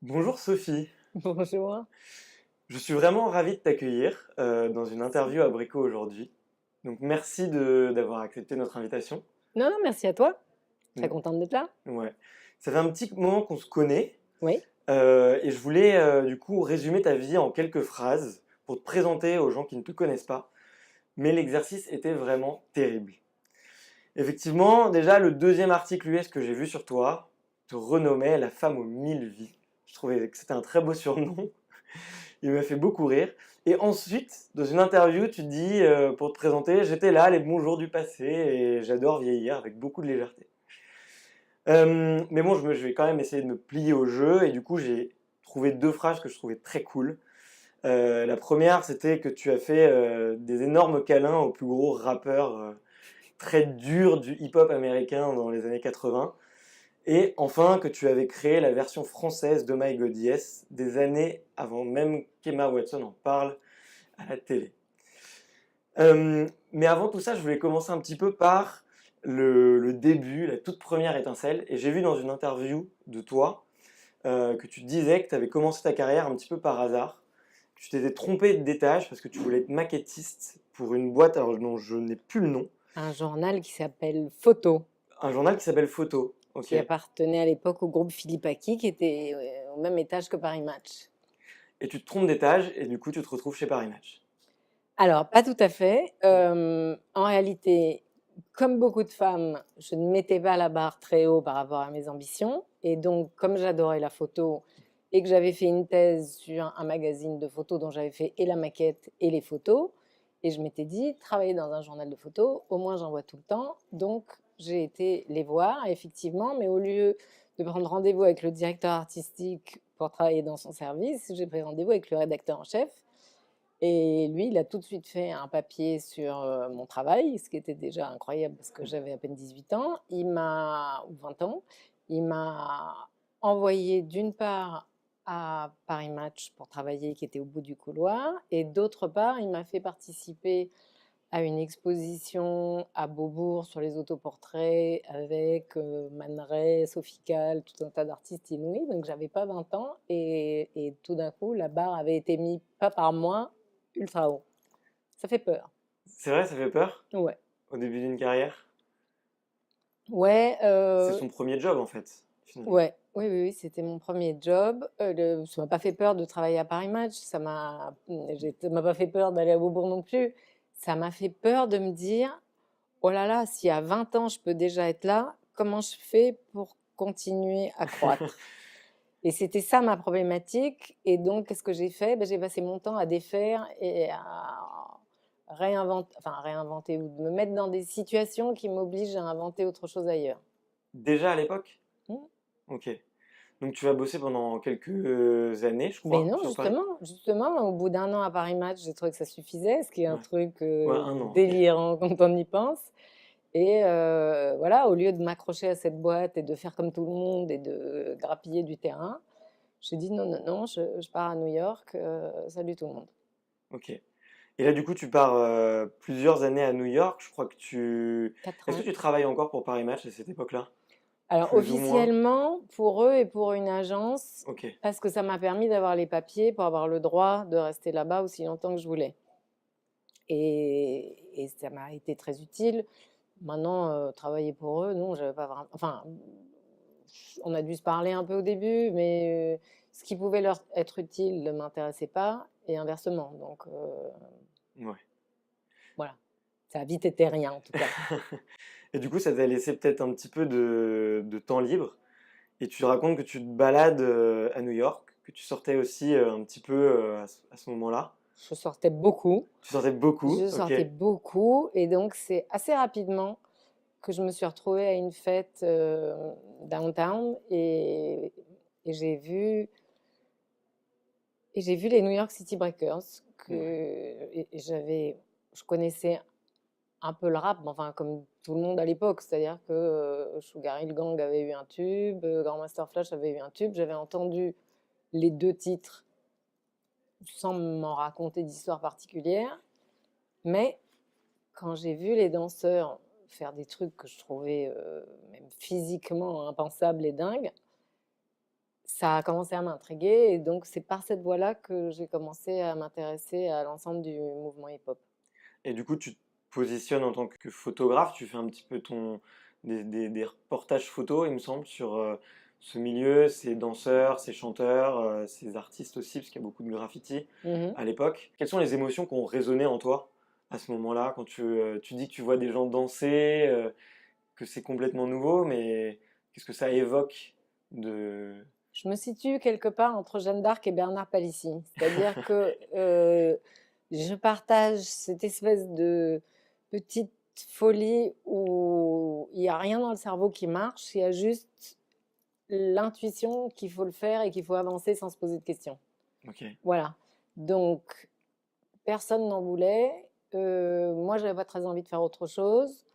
Bonjour Sophie, Bonjour. je suis vraiment ravi de t'accueillir dans une interview à Brico aujourd'hui. Donc merci d'avoir accepté notre invitation. Non, non, merci à toi. Très Mm, contente d'être là. ouais. Ça fait un petit moment qu'on se connaît Oui. et je voulais du coup résumer ta vie en quelques phrases pour te présenter aux gens qui ne te connaissent pas. Mais l'exercice était vraiment terrible. Effectivement, déjà le deuxième article US que j'ai vu sur toi te renommait la femme aux mille vies. Je trouvais que c'était un très beau surnom. Il m'a fait beaucoup rire. Et ensuite, dans une interview, tu dis, pour te présenter, j'étais là, les bons jours du passé, et j'adore vieillir avec beaucoup de légèreté. Mais bon, je vais quand même essayer de me plier au jeu, et du coup, j'ai trouvé deux phrases que je trouvais très cool. La première, c'était que tu as fait des énormes câlins au plus gros rappeur très dur du hip-hop américain dans les années 80. Et enfin, que tu avais créé la version française de My God Yes des années avant même qu'Emma Watson en parle à la télé. Mais avant tout ça, je voulais commencer un petit peu par le début, la toute première étincelle. Et j'ai vu dans une interview de toi que tu disais que tu avais commencé ta carrière un petit peu par hasard. Que tu t'étais trompé d'étage parce que tu voulais être maquettiste pour une boîte alors, dont je n'ai plus le nom. Un journal qui s'appelle Photo, Un journal qui s'appelle Photo. Ok. qui appartenait à l'époque au groupe Philippe Aki, qui était au même étage que Paris Match. Et tu te trompes d'étage et du coup tu te retrouves chez Paris Match. Alors, pas tout à fait. En réalité, comme beaucoup de femmes, je ne mettais pas la barre très haut par rapport à mes ambitions. Et donc, comme j'adorais la photo et que j'avais fait une thèse sur un magazine de photos dont j'avais fait et la maquette et les photos, et je m'étais dit, travailler dans un journal de photos, au moins j'en vois tout le temps. Donc, j'ai été les voir, effectivement, mais au lieu de prendre rendez-vous avec le directeur artistique pour travailler dans son service, j'ai pris rendez-vous avec le rédacteur en chef. Et lui, il a tout de suite fait un papier sur mon travail, ce qui était déjà incroyable parce que j'avais à peine 18 ans. Ou 20 ans. Il m'a envoyé d'une part à Paris Match pour travailler, qui était au bout du couloir, et d'autre part, il m'a fait participer à une exposition à Beaubourg sur les autoportraits avec Man Ray, Sophie Calle, tout un tas d'artistes inouïs. Donc j'avais pas 20 ans et tout d'un coup, la barre avait été mise, pas par moi, ultra haut. Ça fait peur. C'est vrai, ça fait peur Ouais. au début d'une carrière. Ouais, C'est son premier job en fait, finalement. ouais. Oui, oui, oui, c'était mon premier job. Ça m'a pas fait peur de travailler à Paris Match. Ça m'a pas fait peur d'aller à Beaubourg non plus. Ça m'a fait peur de me dire, oh là là, si à 20 ans je peux déjà être là, comment je fais pour continuer à croître? Et c'était ça ma problématique. Et donc, qu'est-ce que j'ai fait? Ben, j'ai passé mon temps à défaire et à réinventer ou de me mettre dans des situations qui m'obligent à inventer autre chose ailleurs. Déjà à l'époque? Hmm. Ok. Donc tu vas bosser pendant quelques années, je Mais crois, non, sur Paris? justement, au bout d'un an à Paris Match, j'ai trouvé que ça suffisait, ce qui est un Ouais. truc Ouais, un an, ok. délirant quand on y pense. Et voilà, au lieu de m'accrocher à cette boîte et de faire comme tout le monde et de grappiller du terrain, j'ai dit non, non, non, je pars à New York, salut tout le monde. Ok. Et là, du coup, tu pars plusieurs années à New York. Je crois que tu. 4 Est-ce que ans. tu travailles encore pour Paris Match à cette époque-là? Alors Plus ou moins? officiellement, pour eux et pour une agence, Ok. parce que ça m'a permis d'avoir les papiers pour avoir le droit de rester là-bas aussi longtemps que je voulais. Et ça m'a été très utile. Maintenant, travailler pour eux, non, j'avais pas vraiment. Enfin, on a dû se parler un peu au début, mais ce qui pouvait leur être utile ne m'intéressait pas, et inversement. Donc Ouais. voilà, ça a vite été rien en tout cas. Et du coup, ça t'a laissé peut-être un petit peu de temps libre. Et tu racontes que tu te balades à New York, que tu sortais aussi un petit peu à ce moment-là. Je sortais beaucoup. Tu sortais beaucoup, Je ok. sortais beaucoup, et donc c'est assez rapidement que je me suis retrouvée à une fête downtown, et j'ai vu les New York City Breakers Ouais. je connaissais un peu le rap, mais enfin comme tout le monde à l'époque, c'est-à-dire que Sugar Hill Gang avait eu un tube, Grandmaster Flash avait eu un tube, j'avais entendu les deux titres sans m'en raconter d'histoire particulière, mais quand j'ai vu les danseurs faire des trucs que je trouvais même physiquement impensables et dingues, ça a commencé à m'intriguer et donc c'est par cette voie-là que j'ai commencé à m'intéresser à l'ensemble du mouvement hip-hop. Et du coup, tu te positionnes en tant que photographe, tu fais un petit peu des reportages photos, il me semble, sur ce milieu, ces danseurs, ces chanteurs, ces artistes aussi, parce qu'il y a beaucoup de graffiti Mmh. à l'époque. Quelles sont les émotions qui ont résonné en toi à ce moment-là, quand tu dis que tu vois des gens danser, que c'est complètement nouveau, mais qu'est-ce que ça évoque de... Je me situe quelque part entre Jeanne d'Arc et Bernard Palissy. C'est-à-dire que, je partage cette espèce de petite folie où il y a rien dans le cerveau qui marche, il y a juste l'intuition qu'il faut le faire et qu'il faut avancer sans se poser de questions. Ok, Voilà. Donc personne n'en voulait, moi j'avais pas très envie de faire autre chose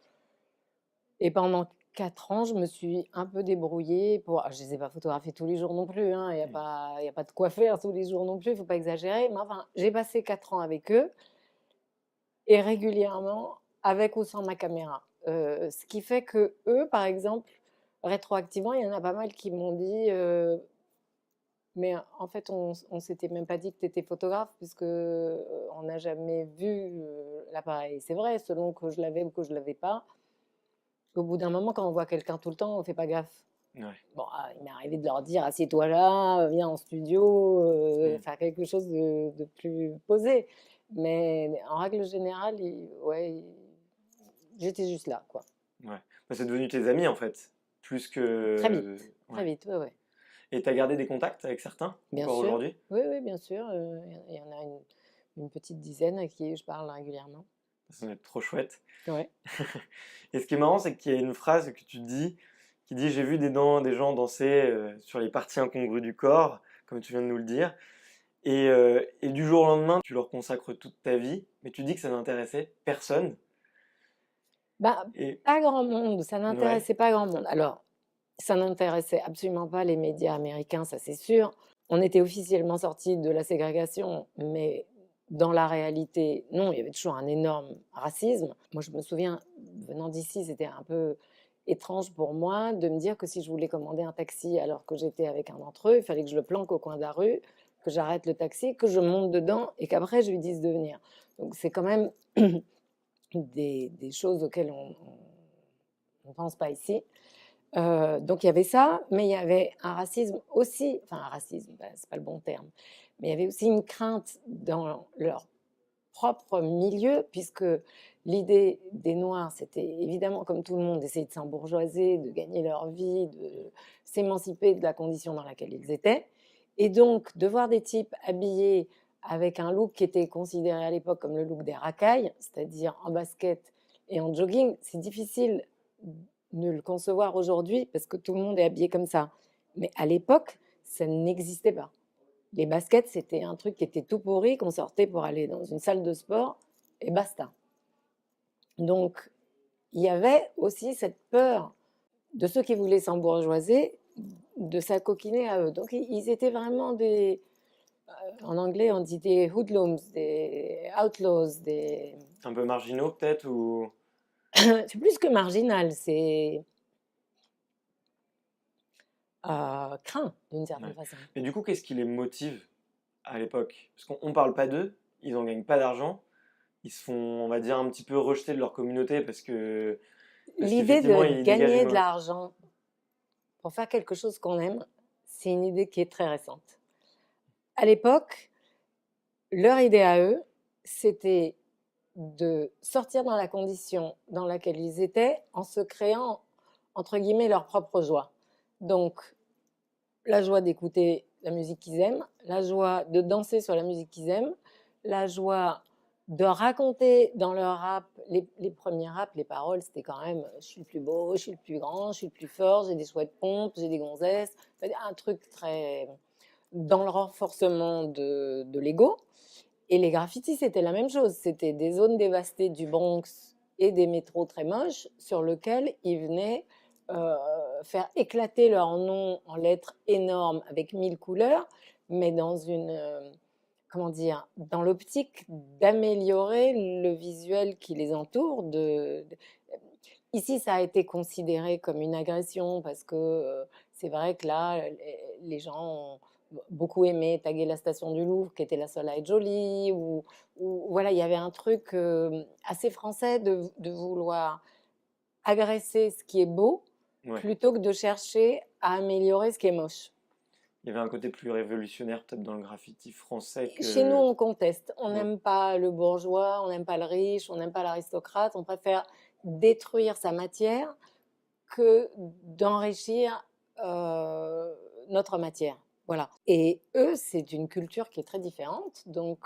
et pendant 4 ans, je me suis un peu débrouillée pour je les ai pas photographiés tous les jours non plus, hein, oui. il y a pas de quoi faire tous les jours non plus, il faut pas exagérer, mais enfin, j'ai passé 4 ans avec eux et régulièrement avec ou sans ma caméra. Ce qui fait qu'eux, par exemple, rétroactivement, il y en a pas mal qui m'ont dit, «Mais en fait, on s'était même pas dit que tu étais photographe puisque, on n'a jamais vu, l'appareil». C'est vrai, selon que je l'avais ou que je l'avais pas. Au bout d'un moment, quand on voit quelqu'un tout le temps, on fait pas gaffe. Ouais. Bon, il m'est arrivé de leur dire: «Assieds-toi là, viens en studio», Mm. faire quelque chose de plus posé. Mais en règle générale, j'étais juste là, quoi. Ouais. Bah, c'est devenu tes amis en fait, plus Très que... vite, très Ouais. vite, ouais, ouais. Et tu as gardé des contacts avec certains Bien encore sûr. aujourd'hui? Oui, oui, bien sûr, il y en a une petite dizaine à qui je parle régulièrement. Ça doit être trop chouette. Ouais. Et ce qui est marrant, c'est qu'il y a une phrase que tu dis qui dit: «J'ai vu des gens danser sur les parties incongrues du corps», comme tu viens de nous le dire. Et du jour au lendemain, tu leur consacres toute ta vie, mais tu dis que ça n'intéressait personne. Bah, Et pas grand monde, ça ouais, n'intéressait pas grand monde. Alors, ça n'intéressait absolument pas les médias américains, ça c'est sûr. On était officiellement sortis de la ségrégation, mais dans la réalité, non, il y avait toujours un énorme racisme. Moi, je me souviens, venant d'ici, c'était un peu étrange pour moi de me dire que si je voulais commander un taxi alors que j'étais avec un d'entre eux, il fallait que je le planque au coin de la rue, que j'arrête le taxi, que je monte dedans et qu'après je lui dise de venir. Donc c'est quand même des choses auxquelles on ne pense pas ici. Donc il y avait ça, mais il y avait un racisme aussi, enfin un racisme, ben, c'est pas le bon terme, mais il y avait aussi une crainte dans leur propre milieu, puisque l'idée des Noirs, c'était évidemment, comme tout le monde, d'essayer de s'embourgeoiser, de gagner leur vie, de s'émanciper de la condition dans laquelle ils étaient. Et donc, de voir des types habillés avec un look qui était considéré à l'époque comme le look des racailles, c'est-à-dire en basket et en jogging, c'est difficile de le concevoir aujourd'hui parce que tout le monde est habillé comme ça. Mais à l'époque, ça n'existait pas. Les baskets, c'était un truc qui était tout pourri, qu'on sortait pour aller dans une salle de sport et basta. Donc, il y avait aussi cette peur de ceux qui voulaient s'embourgeoiser, de s'acoquiner à eux. Donc, ils étaient vraiment en anglais, on dit des hoodlums, des outlaws, des... un peu marginaux peut-être ou... C'est plus que marginal, c'est craint d'une certaine Ouais. façon. Mais du coup, qu'est-ce qui les motive à l'époque? Parce qu'on ne parle pas d'eux, ils n'en gagnent pas d'argent, ils se font, on va dire, un petit peu rejeter de leur communauté parce L'idée qu'effectivement, de ils dégagent une gagner de mauvaise... l'argent pour faire quelque chose qu'on aime, c'est une idée qui est très récente. À l'époque, leur idée à eux, c'était de sortir dans la condition dans laquelle ils étaient en se créant, entre guillemets, leur propre joie. Donc, la joie d'écouter la musique qu'ils aiment, la joie de danser sur la musique qu'ils aiment, la joie de raconter dans leur rap, les premiers raps, les paroles, c'était quand même je suis le plus beau, je suis le plus grand, je suis le plus fort, j'ai des chouettes pompes, j'ai des gonzesses. Un truc très dans le renforcement de l'ego. Et les graffitis, c'était la même chose. C'était des zones dévastées du Bronx et des métros très moches sur lesquels ils venaient faire éclater leur nom en lettres énormes avec 1000 couleurs, mais dans une, comment dire, dans l'optique d'améliorer le visuel qui les entoure. Ici, ça a été considéré comme une agression parce que c'est vrai que là, les gens ont beaucoup aimé taguer la station du Louvre, qui était la seule à être jolie, ou voilà, il y avait un truc assez français de vouloir agresser ce qui est beau Ouais. plutôt que de chercher à améliorer ce qui est moche. Il y avait un côté plus révolutionnaire peut-être dans le graffiti français Chez nous, que... on conteste. On Ouais. n'aime pas le bourgeois, on n'aime pas le riche, on n'aime pas l'aristocrate. On préfère détruire sa matière que d'enrichir notre matière. Voilà. Et eux, c'est une culture qui est très différente. Donc,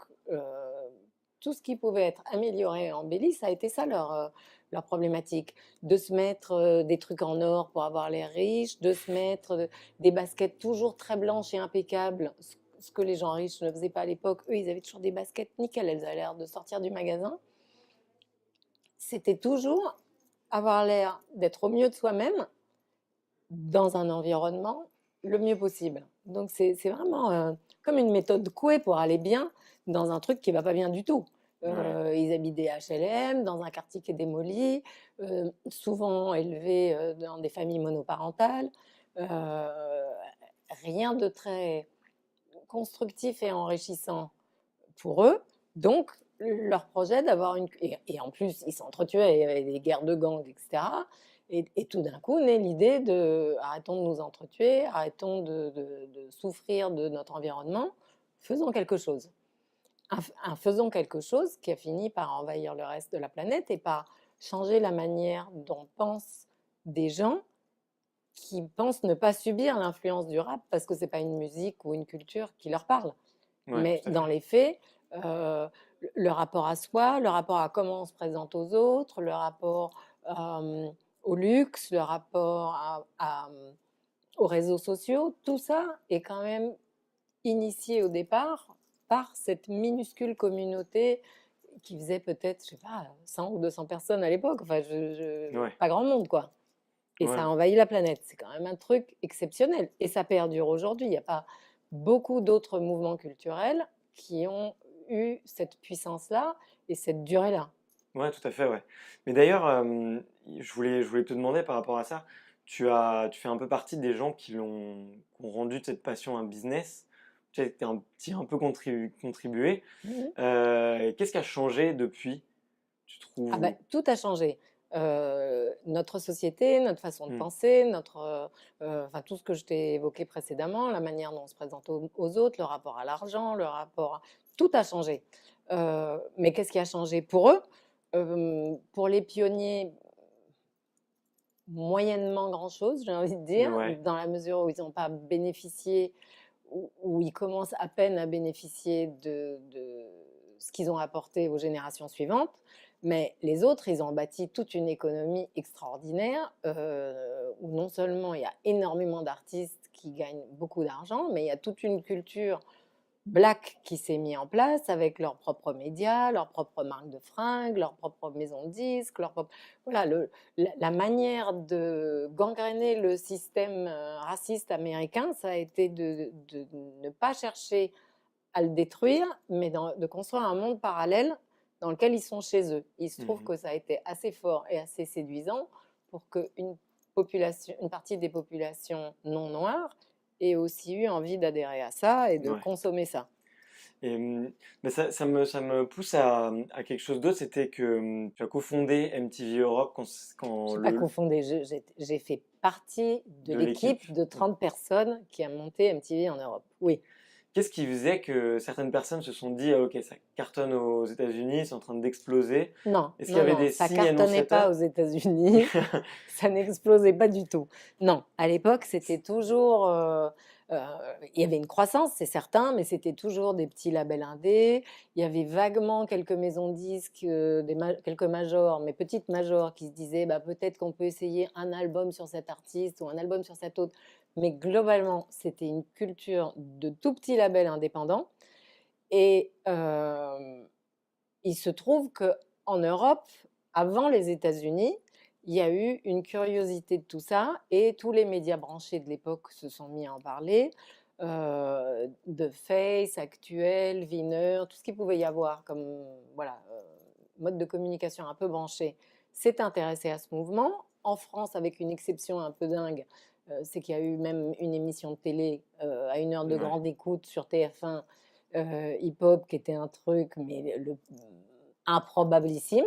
tout ce qui pouvait être amélioré, embelli, ça a été ça leur problématique. De se mettre des trucs en or pour avoir l'air riche, de se mettre des baskets toujours très blanches et impeccables, ce que les gens riches ne faisaient pas à l'époque. Eux, ils avaient toujours des baskets nickel, elles avaient l'air de sortir du magasin. C'était toujours avoir l'air d'être au mieux de soi-même dans un environnement le mieux possible. Donc c'est vraiment comme une méthode Coué pour aller bien dans un truc qui va pas bien du tout. Ouais. Ils habitent des HLM dans un quartier qui est démoli, souvent élevés dans des familles monoparentales. Euh, Rien de très constructif et enrichissant pour eux. Donc, leur projet d'avoir une... Et en plus, ils s'entretuaient, il y avait des guerres de gangs, etc. Et tout d'un coup, naît l'idée de arrêtons de nous entretuer, arrêtons de souffrir de notre environnement, faisons quelque chose. Un faisons quelque chose qui a fini par envahir le reste de la planète et par changer la manière dont pensent des gens qui pensent ne pas subir l'influence du rap parce que c'est pas une musique ou une culture qui leur parle. Ouais, Mais tout à dans fait. les faits, le rapport à soi, le rapport à comment on se présente aux autres, le rapport au luxe, le rapport aux réseaux sociaux, tout ça est quand même initié au départ par cette minuscule communauté qui faisait peut-être, je sais pas, 100 ou 200 personnes à l'époque. Enfin, Ouais. pas grand monde, quoi. Et ça Ouais. a envahi la planète. C'est quand même un truc exceptionnel. Et ça perdure aujourd'hui. Il n'y a pas beaucoup d'autres mouvements culturels qui ont eu cette puissance-là et cette durée-là. Ouais, tout à fait, ouais. Mais d'ailleurs, je voulais te demander par rapport à ça, tu fais un peu partie des gens qui ont rendu cette passion un business. Tu as été un petit un peu contribué. Mhm. Qu'est-ce qui a changé depuis, tu Ah ben, trouves? tout a changé. Notre société, notre façon de Hmm. penser, enfin, tout ce que je t'ai évoqué précédemment, la manière dont on se présente aux autres, le rapport à l'argent, tout a changé. Mais qu'est-ce qui a changé pour eux? Pour les pionniers, moyennement grand-chose, j'ai envie de dire, Ouais. dans la mesure où ils n'ont pas bénéficié, où ils commencent à peine à bénéficier de ce qu'ils ont apporté aux générations suivantes. Mais les autres, ils ont bâti toute une économie extraordinaire, où non seulement il y a énormément d'artistes qui gagnent beaucoup d'argent, mais il y a toute une culture Black qui s'est mis en place avec leurs propres médias, leurs propres marques de fringues, leurs propres maisons de disques, voilà, la manière de gangréner le système raciste américain, ça a été de ne pas chercher à le détruire, mais de construire un monde parallèle dans lequel ils sont chez eux. Il se trouve Mhm. que ça a été assez fort et assez séduisant pour qu'une une partie des populations non noires ait aussi eu envie d'adhérer à ça et de Ouais. consommer ça. Et mais ça me pousse à quelque chose d'autre, c'était que tu as cofondé MTV Europe Je quand n'ai pas confondé, j'ai fait partie de de l'équipe. l'équipe de 30 personnes qui a monté MTV en Europe. Oui. Qu'est-ce qui faisait que certaines personnes se sont dit, ah, ok, ça cartonne aux États-Unis, c'est en train d'exploser. Non, Est-ce qu'il y non, avait non, des ça signes cartonnait pas annonciateurs? aux États-Unis, ça n'explosait pas du tout. Non, à l'époque, c'était toujours, euh, il y avait une croissance, c'est certain, mais c'était toujours des petits labels indés. Il y avait vaguement quelques maisons de disques, quelques majors, mais petites majors, qui se disaient, bah, peut-être qu'on peut essayer un album sur cet artiste ou un album sur cet autre. Mais globalement, c'était une culture de tout petits labels indépendants. Et il se trouve qu'en Europe, avant les États-Unis, il y a eu une curiosité de tout ça et tous les médias branchés de l'époque se sont mis à en parler. De Face, Actuel, Viner, tout ce qu'il pouvait y avoir comme voilà, mode de communication un peu branché s'est intéressé à ce mouvement. En France, avec une exception un peu dingue, c'est qu'il y a eu même une émission de télé à 1 heure de Ouais. grande écoute sur TF1, hip-hop, qui était un truc, mais improbabilissime,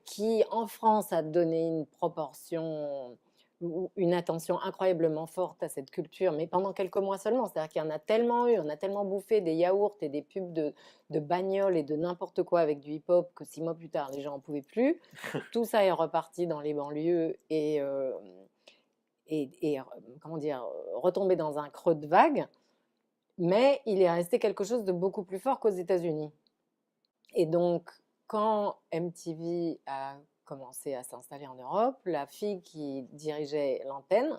qui en France a donné une proportion ou une attention incroyablement forte à cette culture, mais pendant quelques mois seulement. C'est-à-dire qu'il y en a tellement eu, on a tellement bouffé des yaourts et des pubs de bagnoles et de n'importe quoi avec du hip-hop que 6 mois plus tard, les gens n'en pouvaient plus. Tout ça est reparti dans les banlieues et comment dire, retombé dans un creux de vague, mais il est resté quelque chose de beaucoup plus fort qu'aux États-Unis. Et donc, quand MTV a commencé à s'installer en Europe, la fille qui dirigeait l'antenne,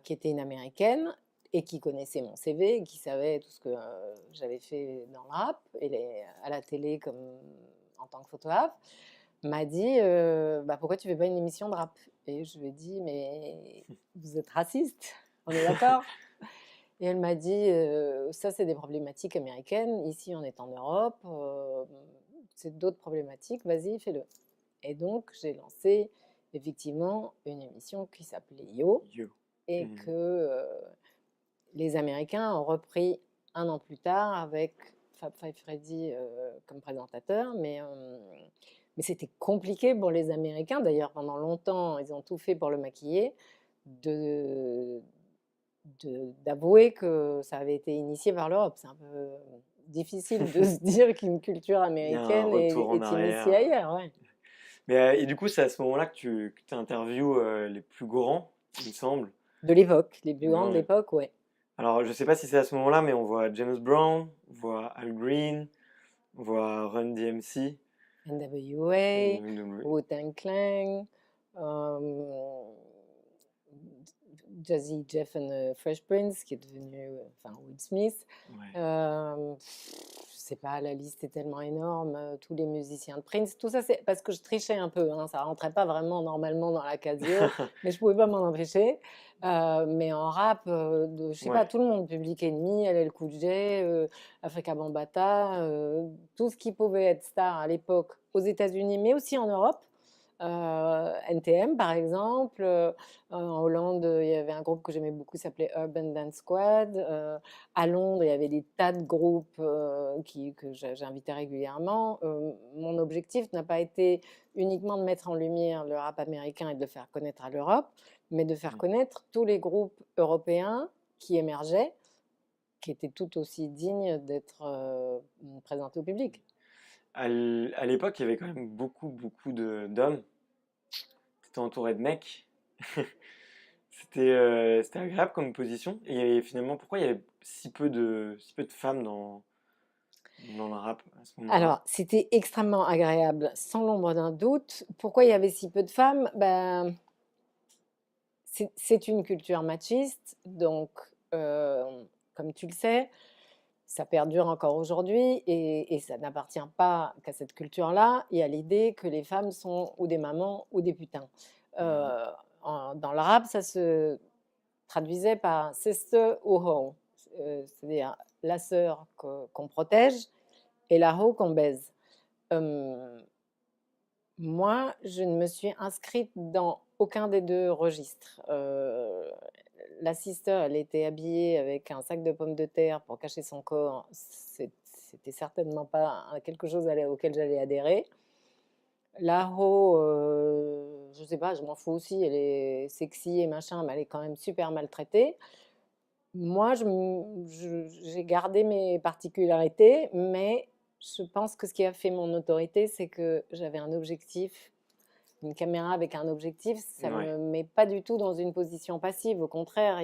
qui était une Américaine et qui connaissait mon CV, et qui savait tout ce que j'avais fait dans le rap et à la télé comme en tant que photographe, m'a dit bah, pourquoi tu fais pas une émission de rap? Et je lui ai dit mais vous êtes raciste, on est d'accord? Et elle m'a dit ça c'est des problématiques américaines, ici on est en Europe, c'est d'autres problématiques, vas-y fais-le. Et donc j'ai lancé effectivement une émission qui s'appelait Yo Yo. et que les Américains ont repris 1 an plus tard avec Fab Five Freddy comme présentateur, mais c'était compliqué pour les Américains. D'ailleurs, pendant longtemps, ils ont tout fait pour le maquiller, d'avouer que ça avait été initié par l'Europe. C'est un peu difficile de se dire qu'une culture Il y a un américaine retour en est initiée arrière. ailleurs. Ouais. Mais, et du coup, c'est à ce moment-là que tu interviews les plus grands, il me semble. De l'époque, les plus grands de Ouais. l'époque, ouais. Alors, je sais pas si c'est à ce moment-là, mais on voit James Brown, on voit Al Green, on voit Run DMC. NWA, NWA. Wu-Tang Clan, Jazzy Jeff and the Fresh Prince, qui est devenu enfin, Will Smith. Ouais. Je sais pas, la liste est tellement énorme. Tous les musiciens de Prince, tout ça, c'est parce que je trichais un peu. Hein, ça rentrait pas vraiment normalement dans la casio, mais je pouvais pas m'en empêcher. Mais en rap, je sais pas, Ouais. tout le monde, Public Enemy, LL Cool J, Afrika Bambaataa, tout ce qui pouvait être star à l'époque aux États-Unis, mais aussi en Europe. NTM par exemple, en Hollande il y avait un groupe que j'aimais beaucoup, s'appelait Urban Dance Squad. À Londres il y avait des tas de groupes que j'invitais régulièrement. Mon objectif n'a pas été uniquement de mettre en lumière le rap américain et de le faire connaître à l'Europe, mais de faire connaître tous les groupes européens qui émergeaient, qui étaient tout aussi dignes d'être présentés au public. À l'époque, il y avait quand même beaucoup d'hommes. Tu étais entouré de mecs. C'était agréable comme position. Et finalement, pourquoi il y avait si peu de femmes dans le rap à ce moment-là? Alors, c'était extrêmement agréable, sans l'ombre d'un doute. Pourquoi il y avait si peu de femmes? Ben, c'est une culture machiste, donc, comme tu le sais, ça perdure encore aujourd'hui et ça n'appartient pas qu'à cette culture-là. Il y a l'idée que les femmes sont ou des mamans ou des putains. Dans le rap, ça se traduisait par sister ou hoe, c'est-à-dire la sœur qu'on protège et la hoe qu'on baise. Moi, je ne me suis inscrite dans aucun des 2 registres. La sister, elle était habillée avec un sac de pommes de terre pour cacher son corps. C'était certainement pas quelque chose auquel j'allais adhérer. La hoe, je sais pas, je m'en fous aussi, elle est sexy et machin, mais elle est quand même super maltraitée. Moi, j'ai gardé mes particularités, mais je pense que ce qui a fait mon autorité, c'est que j'avais un objectif, une caméra avec un objectif. Ça ne Ouais. me met pas du tout dans une position passive. Au contraire,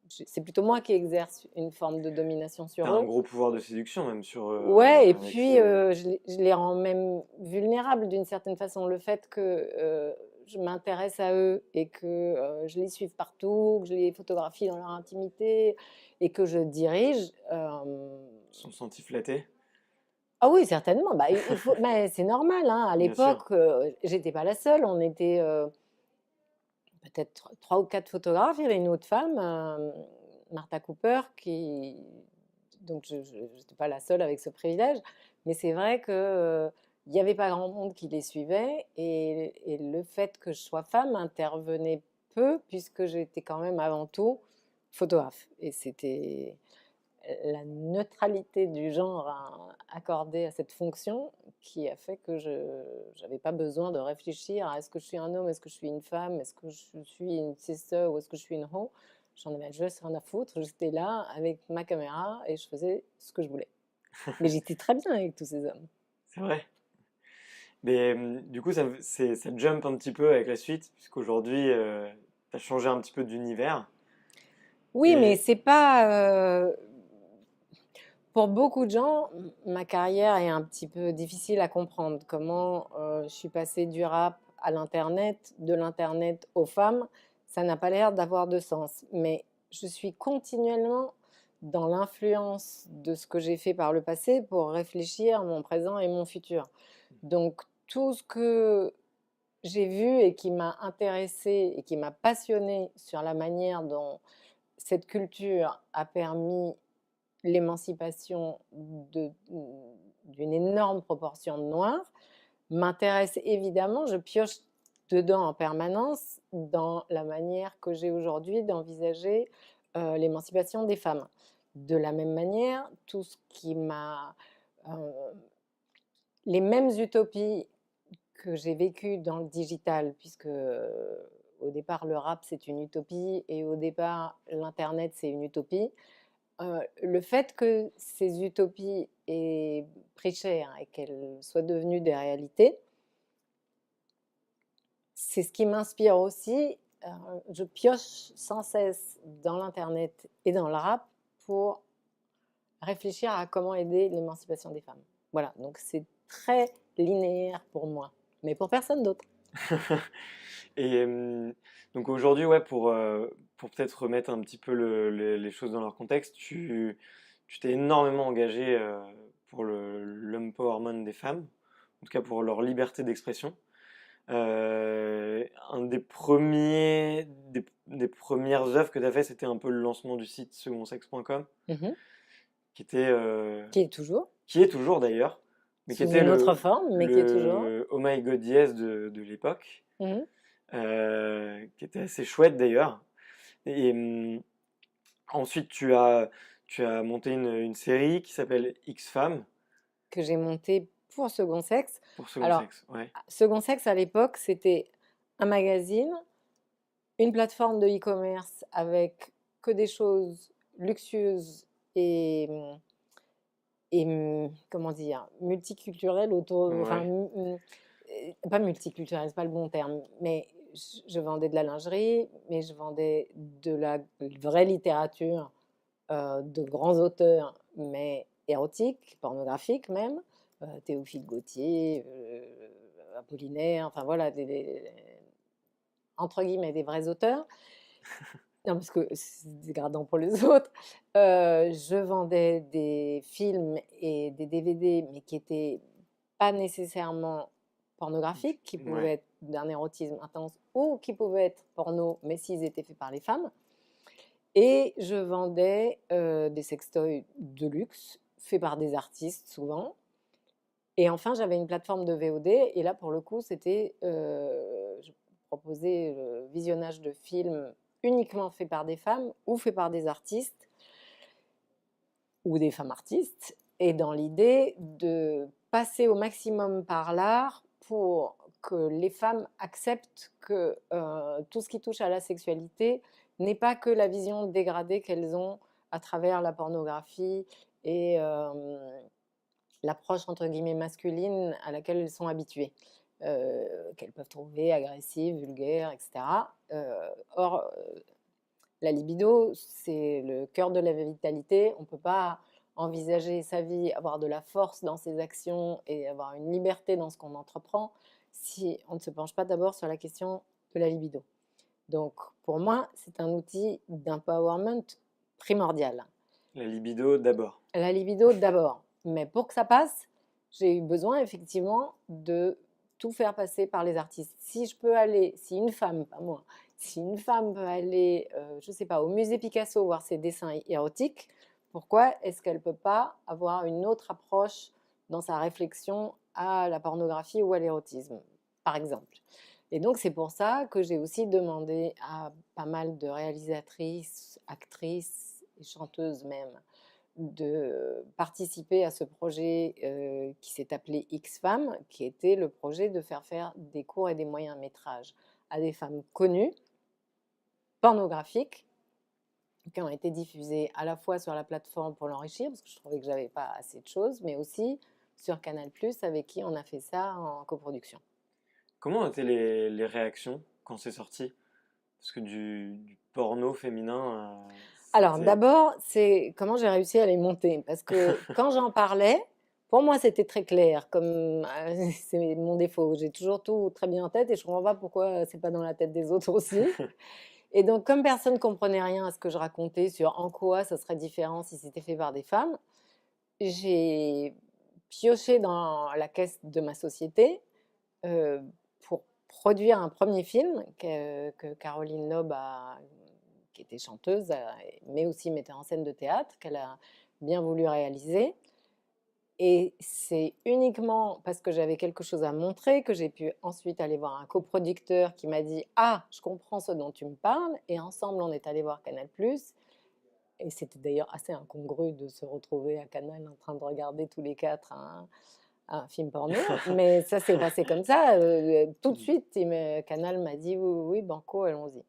c'est plutôt moi qui exerce une forme de domination sur T'as un eux. gros pouvoir de séduction même sur Ouais, et avec puis je les rends même vulnérables d'une certaine façon. Le fait que je m'intéresse à eux et que je les suive partout, que je les photographie dans leur intimité et que je dirige. Ils sont sentis flattés. Ah oui, certainement. Bah, mais c'est normal. Hein. À Bien sûr. l'époque, j'étais pas la seule. On était peut-être 3 ou 4 photographes. Il y avait une autre femme, Martha Cooper, donc je n'étais pas la seule avec ce privilège. Mais c'est vrai que il n'y avait pas grand monde qui les suivait et le fait que je sois femme intervenait peu, puisque j'étais quand même avant tout photographe. Et c'était la neutralité du genre accordée à cette fonction qui a fait que je n'avais pas besoin de réfléchir à est-ce que je suis un homme, est-ce que je suis une femme, est-ce que je suis une sister ou est-ce que je suis une ho. J'en avais juste rien à foutre. J'étais là avec ma caméra et je faisais ce que je voulais. Mais j'étais très bien avec tous ces hommes. C'est vrai. Mais du coup, ça jump un petit peu avec la suite, puisqu'aujourd'hui, tu as changé un petit peu d'univers. Oui, mais Et c'est pas. Pour beaucoup de gens, ma carrière est un petit peu difficile à comprendre. Comment je suis passée du rap à l'internet, de l'internet aux femmes, ça n'a pas l'air d'avoir de sens. Mais je suis continuellement dans l'influence de ce que j'ai fait par le passé pour réfléchir à mon présent et mon futur. Donc tout ce que j'ai vu et qui m'a intéressée et qui m'a passionnée sur la manière dont cette culture a permis l'émancipation d'une énorme proportion de Noirs m'intéresse évidemment. Je pioche dedans en permanence dans la manière que j'ai aujourd'hui d'envisager l'émancipation des femmes. De la même manière, tout ce qui m'a... les mêmes utopies que j'ai vécues dans le digital, puisque au départ le rap c'est une utopie et au départ l'internet c'est une utopie. Le fait que ces utopies aient pris cher et qu'elles soient devenues des réalités, c'est ce qui m'inspire aussi. Je pioche sans cesse dans l'internet et dans le rap pour réfléchir à comment aider l'émancipation des femmes. Voilà, donc c'est très linéaire pour moi, mais pour personne d'autre. Et donc aujourd'hui, ouais, pour peut-être remettre un petit peu les choses dans leur contexte, tu t'es énormément engagé pour l'empowerment des femmes, en tout cas pour leur liberté d'expression. Un des premières œuvres que tu as fait, c'était un peu le lancement du site secondsex.com, Mhm. qui était, Qui est toujours, qui est toujours d'ailleurs, mais qui sous était une autre forme, mais qui est toujours. le Oh My God Yes de l'époque. Mhm. Qui était assez chouette d'ailleurs. Et ensuite, tu as monté une série qui s'appelle X-Femmes Que j'ai monté pour Second Sexe. pour Second Alors, Sexe. Ouais. Second Sexe, à l'époque, c'était un magazine, une plateforme de e-commerce avec que des choses luxueuses et comment dire, multiculturelles autour, enfin, Ouais. pas multiculturelles, c'est pas le bon terme, mais je vendais de la lingerie, mais je vendais de la vraie littérature de grands auteurs, mais érotiques, pornographiques même, Théophile Gautier, Apollinaire, enfin voilà, entre guillemets, des vrais auteurs. Non, parce que c'est dégradant pour les autres. Je vendais des films et des DVD, mais qui n'étaient pas nécessairement pornographiques, qui pouvaient Ouais. être d'un érotisme intense ou qui pouvaient être porno, mais s'ils étaient faits par les femmes. Et je vendais des sextoys de luxe, faits par des artistes souvent. Et enfin, j'avais une plateforme de VOD. Et là, pour le coup, je proposais le visionnage de films uniquement faits par des femmes ou faits par des artistes ou des femmes artistes. Et dans l'idée de passer au maximum par l'art pour que les femmes acceptent que tout ce qui touche à la sexualité n'est pas que la vision dégradée qu'elles ont à travers la pornographie et l'approche entre guillemets masculine à laquelle elles sont habituées, qu'elles peuvent trouver agressive, vulgaire, etc. Or, la libido, c'est le cœur de la vitalité. On ne peut pas envisager sa vie, avoir de la force dans ses actions et avoir une liberté dans ce qu'on entreprend si on ne se penche pas d'abord sur la question de la libido. Donc, pour moi, c'est un outil d'empowerment primordial. La libido d'abord. La libido d'abord. Mais pour que ça passe, j'ai eu besoin effectivement de tout faire passer par les artistes. Si je peux aller, si une femme, pas moi, si une femme peut aller, je ne sais pas, au musée Picasso voir ses dessins érotiques, pourquoi est-ce qu'elle ne peut pas avoir une autre approche dans sa réflexion à la pornographie ou à l'érotisme, par exemple? Et donc, c'est pour ça que j'ai aussi demandé à pas mal de réalisatrices, actrices et chanteuses même de participer à ce projet qui s'est appelé X-Femmes, qui était le projet de faire des courts et des moyens métrages à des femmes connues, pornographiques, qui ont été diffusées à la fois sur la plateforme pour l'enrichir, parce que je trouvais que j'avais pas assez de choses, mais aussi sur Canal+, avec qui on a fait ça en coproduction. Comment étaient les réactions quand c'est sorti? Parce que du porno féminin, Alors c'était... d'abord, c'est comment j'ai réussi à les monter, parce que quand j'en parlais, pour moi c'était très clair, comme c'est mon défaut, j'ai toujours tout très bien en tête et je comprends pas pourquoi c'est pas dans la tête des autres aussi. Et donc comme personne ne comprenait rien à ce que je racontais sur en quoi ça serait différent si c'était fait par des femmes, j'ai pioché dans la caisse de ma société euh, pour produire un premier film que Caroline Loeb qui était chanteuse, mais aussi metteur en scène de théâtre, qu'elle a bien voulu réaliser. Et c'est uniquement parce que j'avais quelque chose à montrer que j'ai pu ensuite aller voir un coproducteur qui m'a dit: «Ah, je comprends ce dont tu me parles», et ensemble, on est allé voir Canal+. Et c'était d'ailleurs assez incongru de se retrouver à Canal en train de regarder tous les 4 un film porno, mais ça s'est passé comme ça, tout de suite, Canal m'a dit: «Oui, oui, oui, banco, allons-y»,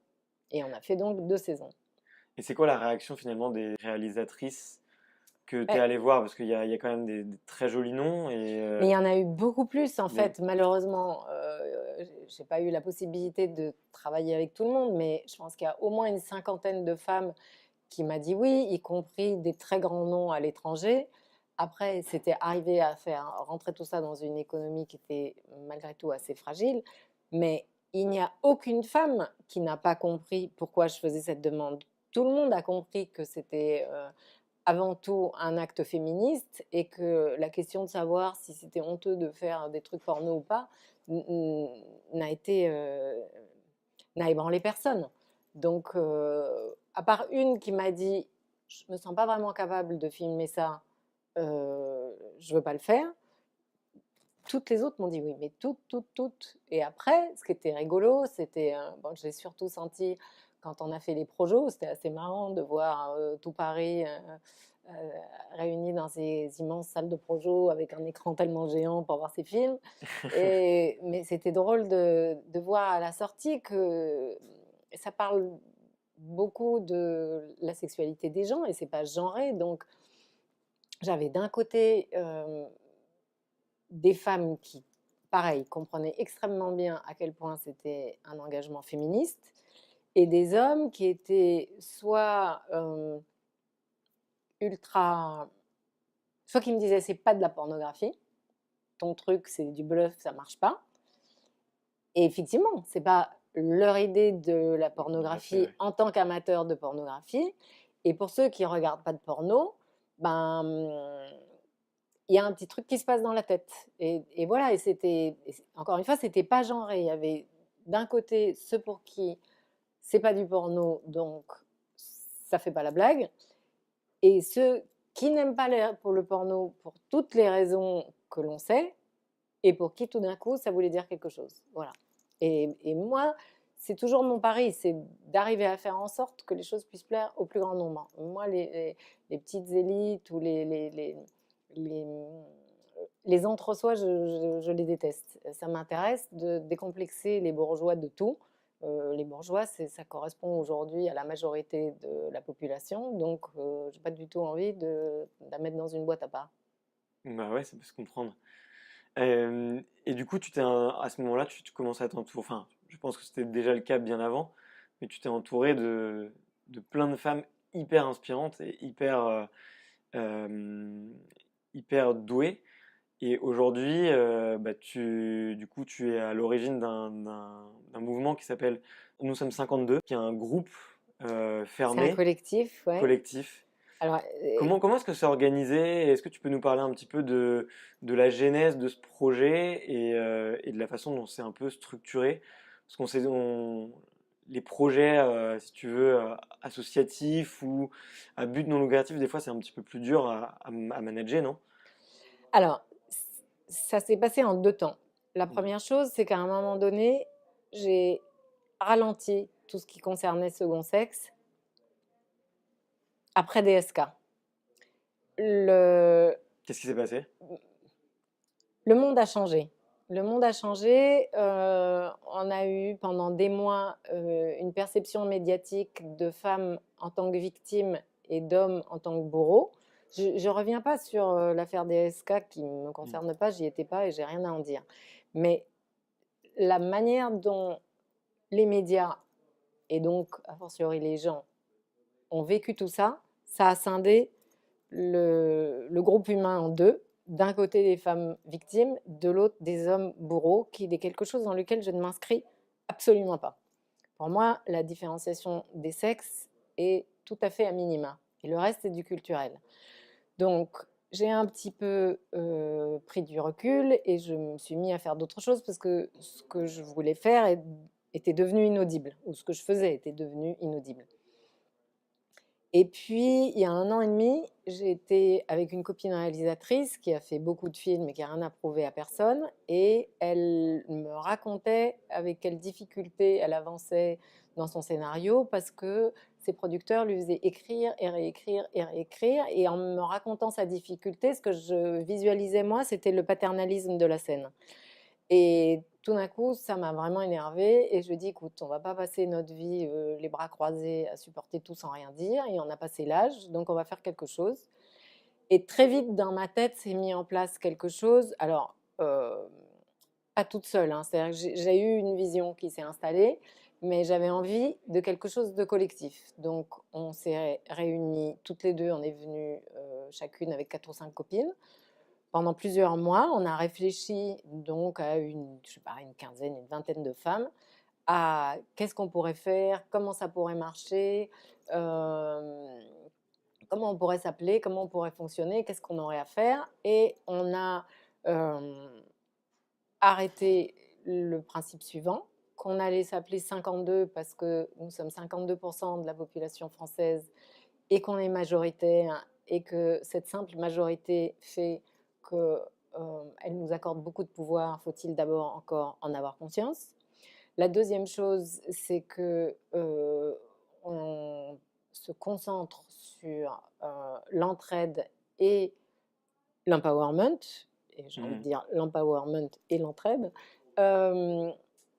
et on a fait donc 2 saisons. Et c'est quoi la réaction finalement des réalisatrices que tu es Ouais. allé voir? Parce qu'il y a quand même des très jolis noms et Mais il y en a eu beaucoup plus en mais- fait. Malheureusement, j'ai pas eu la possibilité de travailler avec tout le monde, mais je pense qu'il y a au moins une cinquantaine de femmes qui m'a dit oui, y compris des très grands noms à l'étranger. Après, c'était arrivé à faire rentrer tout ça dans une économie qui était malgré tout assez fragile, mais il n'y a aucune femme qui n'a pas compris pourquoi je faisais cette demande. Tout le monde a compris que c'était avant tout un acte féministe et que la question de savoir si c'était honteux de faire des trucs porno ou pas n'a été n'a ébranlé personne. Donc, à part une qui m'a dit: «Je me sens pas vraiment capable de filmer ça, je veux pas le faire», toutes les autres m'ont dit oui, mais toutes, toutes, toutes. Et après, ce qui était rigolo, c'était, bon, j'ai surtout senti quand on a fait les projos, c'était assez marrant de voir tout Paris réuni dans ces immenses salles de projos avec un écran tellement géant pour voir ces films. Mais c'était drôle de voir à la sortie que ça parle beaucoup de la sexualité des gens et c'est pas genré. Donc, j'avais d'un côté des femmes qui, pareil, comprenaient extrêmement bien à quel point c'était un engagement féministe, et des hommes qui étaient soit ultra, soit qui me disaient c'est pas de la pornographie, ton truc c'est du bluff, ça marche pas. Et effectivement, c'est pas leur idée de la Tout à fait, pornographie ouais. en tant qu'amateur de pornographie. Et pour ceux qui regardent pas de porno, ben il y a un petit truc qui se passe dans la tête. Et voilà, encore une fois, c'était pas genré. Il y avait d'un côté ceux pour qui c'est pas du porno, donc ça fait pas la blague, et ceux qui n'aiment pas pour le porno pour toutes les raisons que l'on sait, et pour qui tout d'un coup ça voulait dire quelque chose. Voilà. Et moi, c'est toujours mon pari, c'est d'arriver à faire en sorte que les choses puissent plaire au plus grand nombre. Moi, les petites élites ou les, les entre-soi, je les déteste. Ça m'intéresse de décomplexer les bourgeois de tout. Les bourgeois, ça correspond aujourd'hui à la majorité de la population, donc je n'ai pas du tout envie de la mettre dans une boîte à part. Bah ouais, ça peut se comprendre. Et du coup, à ce moment-là, tu commences à t'entourer, enfin, je pense que c'était déjà le cas bien avant, mais tu t'es entouré de plein de femmes hyper inspirantes et euh, hyper douées. Et aujourd'hui, bah, du coup, tu es à l'origine d'un mouvement qui s'appelle Nous sommes 52, qui est un groupe C'est un fermé, collectif, ouais. collectif. Alors, Comment est-ce que c'est organisé? Est-ce que tu peux nous parler un petit peu de la genèse de ce projet et de la façon dont c'est un peu structuré? Parce les projets, si tu veux, associatifs ou à but non lucratif, des fois c'est un petit peu plus dur à manager, non? alors, ça s'est passé en 2 temps. La Mm. première chose, c'est qu'à un moment donné, j'ai ralenti tout ce qui concernait second sexe après DSK. Le, Qu'est-ce qui s'est passé? le monde a changé. Le monde a changé. On a eu pendant des mois une perception médiatique de femmes en tant que victimes et d'hommes en tant que bourreaux. Je ne reviens pas sur l'affaire DSK qui ne me concerne pas, j'y étais pas et j'ai rien à en dire. Mais la manière dont les médias et donc, a fortiori, les gens ont vécu tout ça, ça a scindé le groupe humain en deux. D'un côté, des femmes victimes, de l'autre, des hommes bourreaux, qui est quelque chose dans lequel je ne m'inscris absolument pas. Pour moi, la différenciation des sexes est tout à fait à minima. Et le reste est du culturel. Donc, j'ai un petit peu pris du recul et je me suis mis à faire d'autres choses parce que ce que je voulais faire était devenu inaudible, ou ce que je faisais était devenu inaudible. Et puis, il y a 1 an et demi, j'ai été avec une copine réalisatrice qui a fait beaucoup de films et qui n'a rien à prouver à personne. Et elle me racontait avec quelle difficulté elle avançait dans son scénario parce que ses producteurs lui faisaient écrire et réécrire et réécrire. Et en me racontant sa difficulté, ce que je visualisais moi, c'était le paternalisme de la scène. Et tout d'un coup, ça m'a vraiment énervée et je dis: «Écoute, on va pas passer notre vie, les bras croisés à supporter tout sans rien dire et on a passé l'âge, donc on va faire quelque chose». Et très vite dans ma tête s'est mis en place quelque chose. Alors, pas toute seule, hein, c'est-à-dire que j'ai eu une vision qui s'est installée, mais j'avais envie de quelque chose de collectif. Donc on s'est réunies toutes les 2, on est venues, chacune avec 4 ou 5 copines. Pendant plusieurs mois, on a réfléchi donc à je sais pas, une quinzaine, une vingtaine de femmes, à qu'est-ce qu'on pourrait faire, comment ça pourrait marcher, comment on pourrait s'appeler, comment on pourrait fonctionner, qu'est-ce qu'on aurait à faire. Et on a arrêté le principe suivant, qu'on allait s'appeler 52 parce que nous sommes 52% de la population française et qu'on est majoritaire et que cette simple majorité fait qu'elle nous accorde beaucoup de pouvoir, faut-il d'abord encore en avoir conscience. La deuxième chose, c'est que on se concentre sur l'entraide et l'empowerment, et j'ai envie de dire l'empowerment et l'entraide, euh,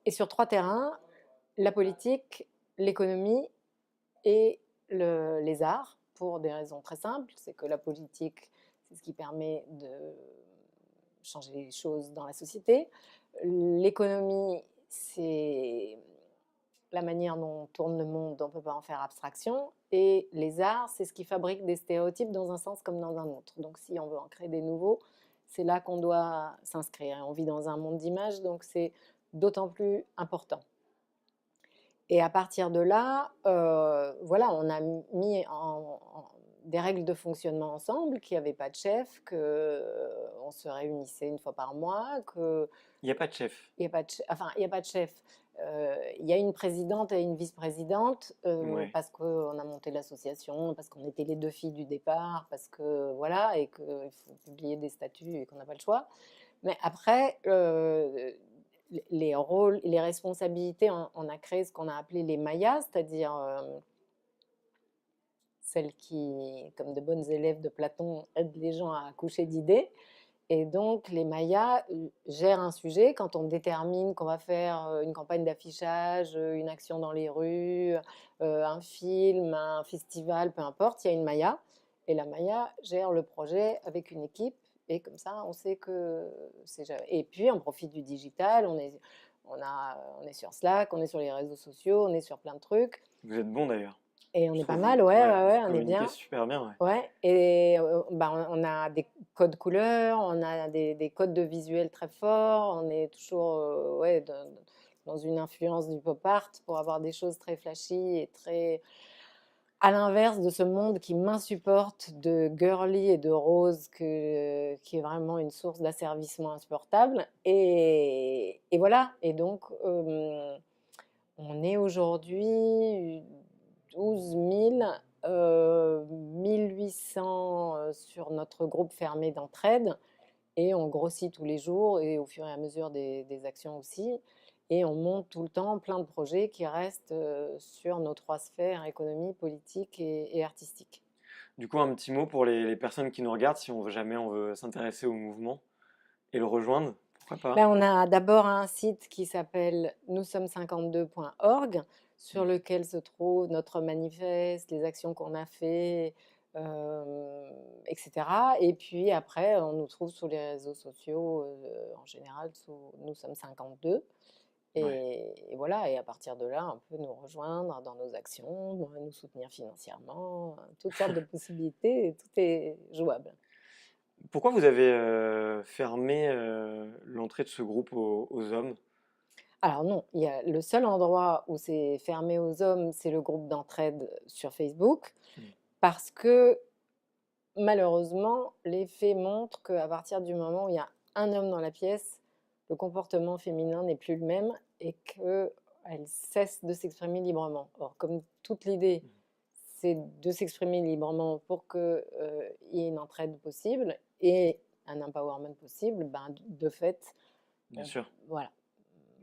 et sur 3 terrains, la politique, l'économie et les arts, pour des raisons très simples. C'est que la politique, c'est ce qui permet de changer les choses dans la société. L'économie, c'est la manière dont tourne le monde, on ne peut pas en faire abstraction. Et les arts, c'est ce qui fabrique des stéréotypes dans un sens comme dans un autre. Donc si on veut en créer des nouveaux, c'est là qu'on doit s'inscrire. Et on vit dans un monde d'images, donc c'est d'autant plus important. Et à partir de là, voilà, on a mis des règles de fonctionnement ensemble, qu'il n'y avait pas de chef, qu'on se réunissait une fois par mois, que Il n'y a pas de chef. il n'y a pas de chef. Enfin, il n'y a pas de chef. Il y a une présidente et une vice-présidente Ouais. parce qu'on a monté l'association, parce qu'on était les 2 filles du départ, parce que voilà, et qu'il faut publier des statuts et qu'on n'a pas le choix. Mais après, les rôles, les responsabilités, on a créé ce qu'on a appelé les mayas, c'est-à-dire celles qui, comme de bonnes élèves de Platon, aident les gens à accoucher d'idées. Et donc, les mayas gèrent un sujet. Quand on détermine qu'on va faire une campagne d'affichage, une action dans les rues, un film, un festival, peu importe, il y a une maya. Et la maya gère le projet avec une équipe. Et comme ça, on sait que c'est... Et puis, on profite du digital. On est sur Slack, on est sur les réseaux sociaux, on est sur plein de trucs. Vous êtes bon d'ailleurs. Et on Je est pas trouve. mal, ouais, Vous on est communiquez bien. super bien, ouais. Ouais, et bah, on a des codes couleurs, on a des codes de visuel très forts, on est toujours ouais, dans une influence du pop art pour avoir des choses très flashy et très à l'inverse de ce monde qui m'insupporte de girly et de rose qui est vraiment une source d'asservissement insupportable. Et voilà, et donc on est aujourd'hui 12 000, 1800 sur notre groupe fermé d'entraide, et on grossit tous les jours et au fur et à mesure des actions aussi. et on monte tout le temps plein de projets qui restent sur nos 3 sphères, économie, politique et artistique. Du coup, un petit mot pour les personnes qui nous regardent, si jamais on veut s'intéresser au mouvement et le rejoindre, pourquoi pas? Ben, on a d'abord un site qui s'appelle nous-sommes52.org sur Mhm. lequel se trouve notre manifeste, les actions qu'on a fait, etc. Et puis après, on nous trouve sur les réseaux sociaux, en général, sous Nous sommes 52. Ouais. Et voilà, et à partir de là, on peut nous rejoindre dans nos actions, nous soutenir financièrement, toutes sortes de possibilités, et tout est jouable. Pourquoi vous avez fermé l'entrée de ce groupe aux hommes? Alors non, il y a le seul endroit où c'est fermé aux hommes, c'est le groupe d'entraide sur Facebook, Mhm. parce que malheureusement, les faits montrent qu'à partir du moment où il y a un homme dans la pièce, le comportement féminin n'est plus le même et qu'elle cesse de s'exprimer librement. Or, comme toute l'idée, c'est de s'exprimer librement pour qu'il y ait une entraide possible et un empowerment possible, ben, de fait, Bien on- sûr. voilà.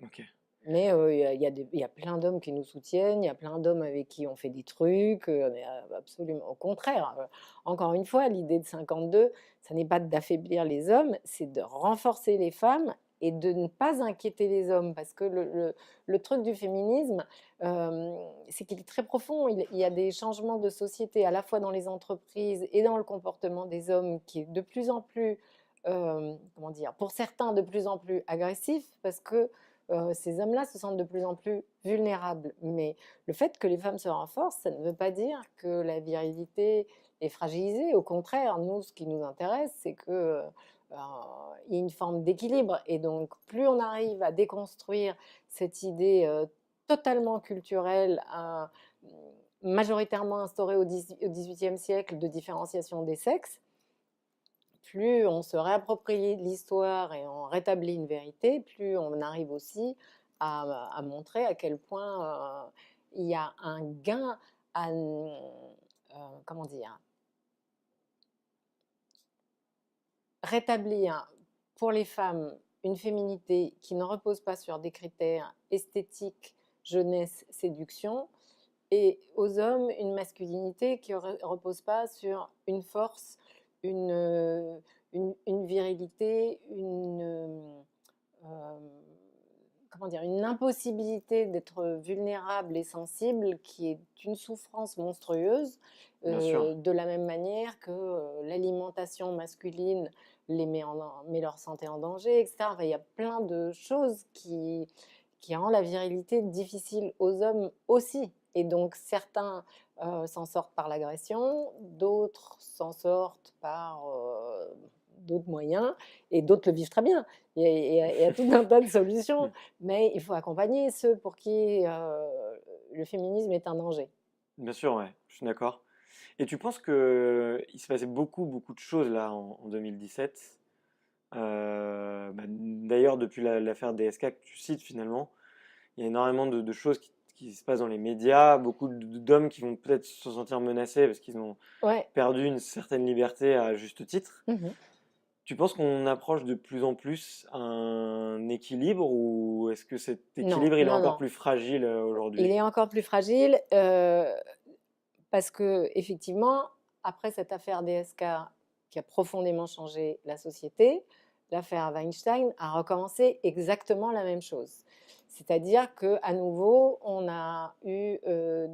Ok. Mais il y a plein d'hommes qui nous soutiennent, il y a plein d'hommes avec qui on fait des trucs, mais absolument au contraire. Encore une fois, l'idée de 52, ça n'est pas d'affaiblir les hommes, c'est de renforcer les femmes et de ne pas inquiéter les hommes. Parce que le truc du féminisme, c'est qu'il est très profond. Il y a des changements de société, à la fois dans les entreprises et dans le comportement des hommes, qui est de plus en plus, comment dire, pour certains, de plus en plus agressif, parce que ces hommes-là se sentent de plus en plus vulnérables. Mais le fait que les femmes se renforcent, ça ne veut pas dire que la virilité est fragilisée. Au contraire, nous, ce qui nous intéresse, c'est qu'il y ait une forme d'équilibre. Et donc, plus on arrive à déconstruire cette idée totalement culturelle, majoritairement instaurée au XVIIIe siècle, de différenciation des sexes, plus on se réapproprie l'histoire et on rétablit une vérité, plus on arrive aussi à montrer à quel point il y a un gain à, comment dire, rétablir pour les femmes une féminité qui ne repose pas sur des critères esthétiques, jeunesse, séduction, et aux hommes une masculinité qui ne repose pas sur une force, une, une virilité, euh, comment dire, une impossibilité d'être vulnérable et sensible qui est une souffrance monstrueuse, Bien sûr. de la même manière que l'alimentation masculine met leur santé en danger, etc. Enfin, il y a plein de choses qui rend la virilité difficile aux hommes aussi. Et donc certains s'en sortent par l'agression, d'autres s'en sortent par d'autres moyens, et d'autres le vivent très bien. Il y a tout un tas de solutions, mais il faut accompagner ceux pour qui le féminisme est un danger. Bien sûr, ouais, je suis d'accord. Et tu penses que il se passait beaucoup de choses là en 2017. D'ailleurs, depuis l'affaire DSK que tu cites finalement, il y a énormément de choses qui se passent dans les médias, beaucoup d'hommes qui vont peut-être se sentir menacés parce qu'ils ont Ouais. perdu une certaine liberté à juste titre. Mhm. Tu penses qu'on approche de plus en plus un équilibre ou est-ce que cet Non, équilibre il est non, encore non. plus fragile Il aujourd'hui? est encore plus fragile parce que effectivement, après cette affaire DSK qui a profondément changé la société, l'affaire Weinstein a recommencé exactement la même chose. C'est-à-dire qu'à nouveau, on a eu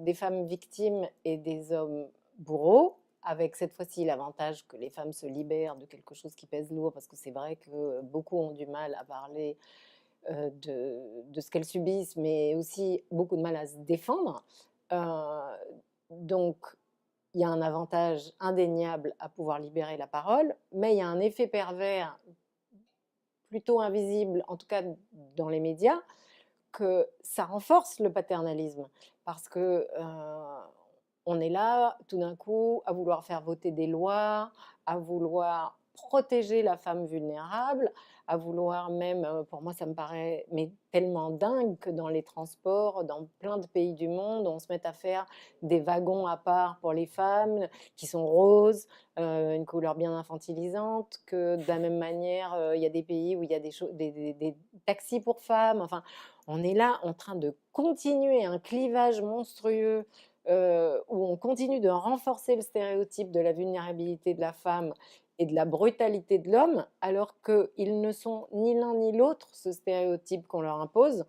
des femmes victimes et des hommes bourreaux, avec cette fois-ci l'avantage que les femmes se libèrent de quelque chose qui pèse lourd, parce que c'est vrai que beaucoup ont du mal à parler de ce qu'elles subissent, mais aussi beaucoup de mal à se défendre. Euh, donc, il y a un avantage indéniable à pouvoir libérer la parole, mais il y a un effet pervers plutôt invisible, en tout cas dans les médias, que ça renforce le paternalisme. Parce que on est là, tout d'un coup, à vouloir faire voter des lois, à vouloir protéger la femme vulnérable, à vouloir même, pour moi ça me paraît mais tellement dingue que dans les transports, dans plein de pays du monde, on se mette à faire des wagons à part pour les femmes qui sont roses, une couleur bien infantilisante, que de la même manière, il y a des pays où il y a des taxis pour femmes. Enfin, on est là en train de continuer un clivage monstrueux où on continue de renforcer le stéréotype de la vulnérabilité de la femme et de la brutalité de l'homme, alors qu'ils ne sont ni l'un ni l'autre, ce stéréotype qu'on leur impose,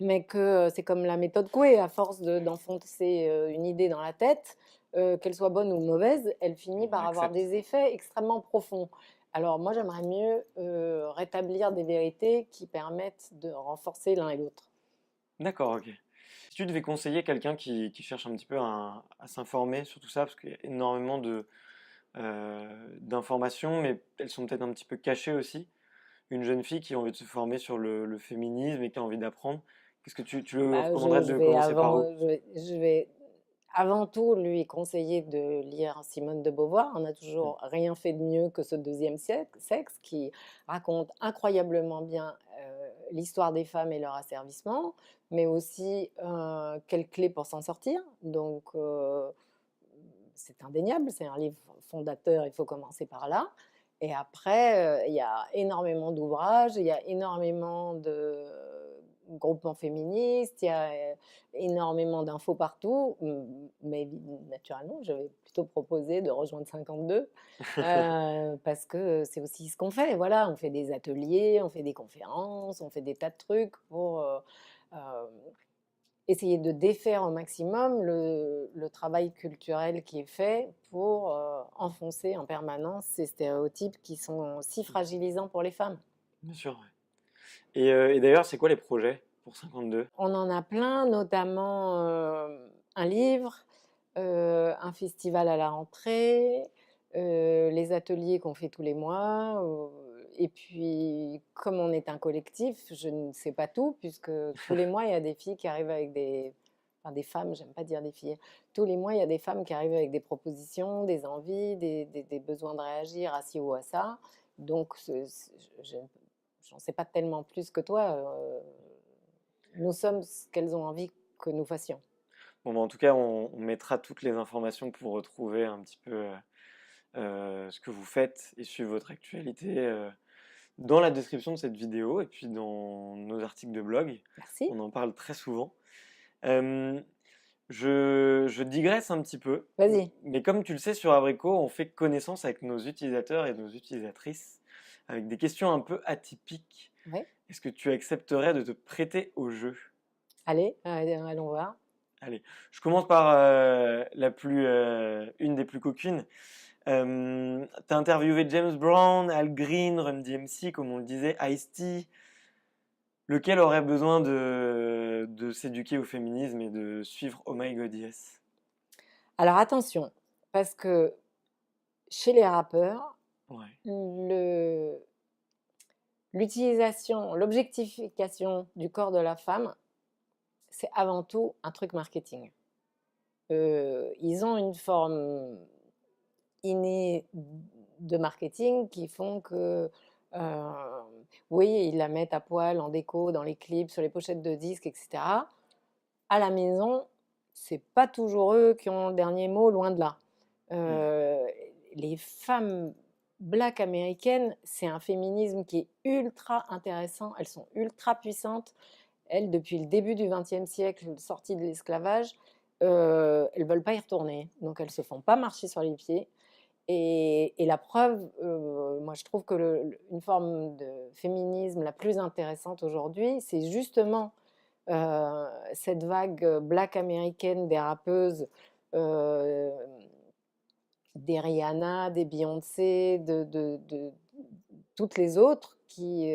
mais que c'est comme la méthode Coué, à force d'enfoncer une idée dans la tête, qu'elle soit bonne ou mauvaise, elle finit On par avoir accepte. des effets extrêmement profonds. Alors moi, j'aimerais mieux rétablir des vérités qui permettent de renforcer l'un et l'autre. D'accord, ok. Si tu devais conseiller quelqu'un qui cherche un petit peu à s'informer sur tout ça, parce qu'il y a énormément d'informations, mais elles sont peut-être un petit peu cachées aussi. Une jeune fille qui a envie de se former sur le féminisme et qui a envie d'apprendre, qu'est-ce que tu lui Bah, recommanderais de commencer par où? je vais avant tout lui conseiller de lire Simone de Beauvoir. On n'a Mm. toujours rien fait de mieux que ce deuxième sexe qui raconte incroyablement bien l'histoire des femmes et leur asservissement, mais aussi quelles clés pour s'en sortir. Donc, c'est indéniable, c'est un livre fondateur, il faut commencer par là. Et après, il y a énormément d'ouvrages, il y a énormément de groupements féministes, il y a énormément d'infos partout. Mais naturellement, je vais plutôt proposer de rejoindre 52 parce que c'est aussi ce qu'on fait. Voilà, on fait des ateliers, on fait des conférences, on fait des tas de trucs pour euh, essayer de défaire au maximum le travail culturel qui est fait pour enfoncer en permanence ces stéréotypes qui sont si fragilisants pour les femmes. Bien sûr, ouais. Et d'ailleurs, c'est quoi les projets pour 52? On en a plein, notamment un livre, un festival à la rentrée, les ateliers qu'on fait tous les mois. Et puis, comme on est un collectif, je ne sais pas tout, puisque tous les mois, il y a des filles qui arrivent avec des... Enfin, des femmes, j'aime pas dire des filles. Tous les mois, il y a des femmes qui arrivent avec des propositions, des envies, des besoins de réagir à ci ou à ça. Donc, je n'en sais pas tellement plus que toi. Nous sommes ce qu'elles ont envie que nous fassions. Bon, bah, en tout cas, on mettra toutes les informations pour retrouver un petit peu ce que vous faites et suivre votre actualité dans la description de cette vidéo et puis dans nos articles de blog. Merci. On en parle très souvent. Euh, je digresse un petit peu, Vas-y. mais comme tu le sais, sur Abrico, on fait connaissance avec nos utilisateurs et nos utilisatrices avec des questions un peu atypiques. Ouais. Est-ce que tu accepterais de te prêter au jeu? Allez, allons voir. Allez, je commence par une des plus coquines. T'as interviewé James Brown, Al Green, Run DMC, comme on le disait, Ice-T. Lequel aurait besoin de s'éduquer au féminisme et de suivre Oh My God Yes? Alors attention, parce que chez les rappeurs, Ouais. l'utilisation, l'objectification du corps de la femme, c'est avant tout un truc marketing. Ils ont une forme innée de marketing qui font que, oui, ils la mettent à poil en déco, dans les clips, sur les pochettes de disques, etc. À la maison, c'est pas toujours eux qui ont le dernier mot, loin de là. Mm. Les femmes black américaines, c'est un féminisme qui est ultra intéressant. Elles sont ultra puissantes. Elles, depuis le début du XXe siècle, sorties de l'esclavage, elles veulent pas y retourner. Donc elles se font pas marcher sur les pieds. Et la preuve, moi je trouve que une forme de féminisme la plus intéressante aujourd'hui, c'est justement cette vague black américaine des rappeuses, euh, des Rihanna, des Beyoncé, de toutes les autres qui,